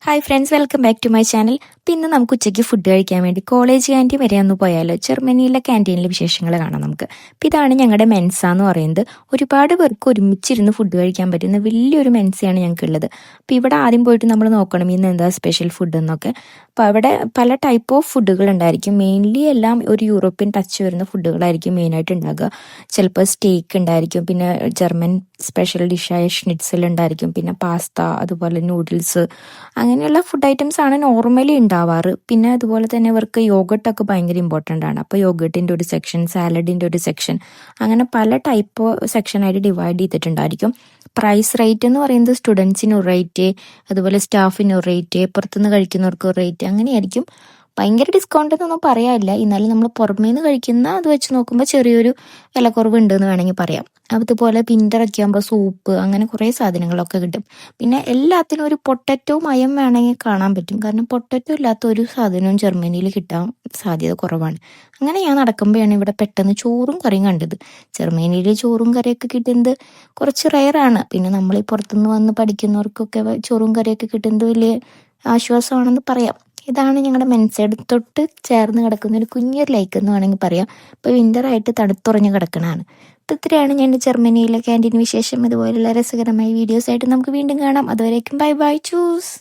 Hi friends, welcome back to my channel. പിന്നെ നമുക്ക് ഉച്ചയ്ക്ക് ഫുഡ് കഴിക്കാൻ വേണ്ടി കോളേജ് ക്യാൻറ്റീൻ വരെ ഒന്ന് പോയാലോ. ജർമ്മനിയിലെ ക്യാൻറ്റീനിലെ വിശേഷങ്ങൾ കാണാം നമുക്ക്. അപ്പോൾ ഇതാണ് ഞങ്ങളുടെ മെൻസ എന്ന് പറയുന്നത്. ഒരുപാട് പേർക്ക് ഒരുമിച്ചിരുന്ന് ഫുഡ് കഴിക്കാൻ പറ്റുന്ന വലിയൊരു മെൻസയാണ് ഞങ്ങൾക്കുള്ളത്. അപ്പോൾ ഇവിടെ ആദ്യം പോയിട്ട് നമ്മൾ നോക്കണം ഇന്ന് എന്താ സ്പെഷ്യൽ ഫുഡ് എന്നൊക്കെ. അപ്പോൾ അവിടെ പല ടൈപ്പ് ഓഫ് ഫുഡുകൾ ഉണ്ടായിരിക്കും. മെയിൻലി എല്ലാം ഒരു യൂറോപ്യൻ ടച്ച് വരുന്ന ഫുഡുകളായിരിക്കും മെയിനായിട്ട് ഉണ്ടാകുക. ചിലപ്പോൾ സ്റ്റേക്ക് ഉണ്ടായിരിക്കും, പിന്നെ ജർമ്മൻ സ്പെഷ്യൽ ഡിഷായ ഷ്നിറ്റ്സൽ ഉണ്ടായിരിക്കും, പിന്നെ പാസ്ത, അതുപോലെ നൂഡിൽസ്, അങ്ങനെയുള്ള ഫുഡ് ഐറ്റംസ് ആണ് നോർമലി ഉണ്ടാവാറ്. പിന്നെ അതുപോലെ തന്നെ ഇവർക്ക് യോഗട്ടൊക്കെ ഭയങ്കര ഇമ്പോർട്ടൻ്റ് ആണ്. അപ്പോൾ യോഗട്ടിൻ്റെ ഒരു സെക്ഷൻ, സാലഡിൻ്റെ ഒരു സെക്ഷൻ, അങ്ങനെ പല ടൈപ്പ് സെക്ഷനായിട്ട് ഡിവൈഡ് ചെയ്തിട്ടുണ്ടായിരിക്കും. പ്രൈസ് റേറ്റ് എന്ന് പറയുന്നത് സ്റ്റുഡൻസിന് ഒരു റേറ്റ്, അതുപോലെ സ്റ്റാഫിന് ഒരു റേറ്റ്, പുറത്തുനിന്ന് കഴിക്കുന്നവർക്ക് ഒരു റേറ്റ്, അങ്ങനെയായിരിക്കും. ഭയങ്കര ഡിസ്കൗണ്ട് എന്നൊന്നും പറയാനില്ല, എന്നാലും നമ്മൾ പുറമേ നിന്ന് കഴിക്കുന്ന അത് വെച്ച് നോക്കുമ്പോൾ ചെറിയൊരു വിലക്കുറവ് ഉണ്ടെന്ന് വേണമെങ്കിൽ പറയാം. അതുപോലെ പിൻ്ററൊക്കെ ആകുമ്പോൾ സൂപ്പ്, അങ്ങനെ കുറേ സാധനങ്ങളൊക്കെ കിട്ടും. പിന്നെ എല്ലാത്തിനും ഒരു പൊട്ടറ്റോ മയം വേണമെങ്കിൽ കാണാൻ പറ്റും, കാരണം പൊട്ടറ്റോ ഇല്ലാത്ത ഒരു സാധനവും ജർമ്മനിയിൽ കിട്ടാൻ സാധ്യത കുറവാണ്. അങ്ങനെ ഞാൻ നടക്കുമ്പോഴാണ് ഇവിടെ പെട്ടെന്ന് ചോറും കറിയും കണ്ടത്. ജർമ്മനിയിൽ ചോറും കറിയൊക്കെ കിട്ടുന്നത് കുറച്ച് റെയറാണ്. പിന്നെ നമ്മൾ ഈ പുറത്തുനിന്ന് വന്ന് പഠിക്കുന്നവർക്കൊക്കെ ചോറും കറിയൊക്കെ കിട്ടുന്നത് വലിയ ആശ്വാസമാണെന്ന് പറയാം. ഇതാണ് ഞങ്ങളുടെ മെൻസൈഡ് തൊട്ട് ചേർന്ന് കിടക്കുന്ന ഒരു കുഞ്ഞൊരു ലൈക്ക് എന്ന് വേണമെങ്കിൽ പറയാം. ഇപ്പോൾ വിൻ്ററായിട്ട് തണുത്തുറഞ്ഞ് കിടക്കണതാണ്. അപ്പോൾ ഇത്രയാണ് ഞാൻ ജർമ്മനിയിലെ ക്യാൻറ്റീൻ വിശേഷം. ഇതുപോലുള്ള രസകരമായ വീഡിയോസ് ആയിട്ട് നമുക്ക് വീണ്ടും കാണാം. അതുവരേക്കും ബൈ ബൈ, ചൂസ്.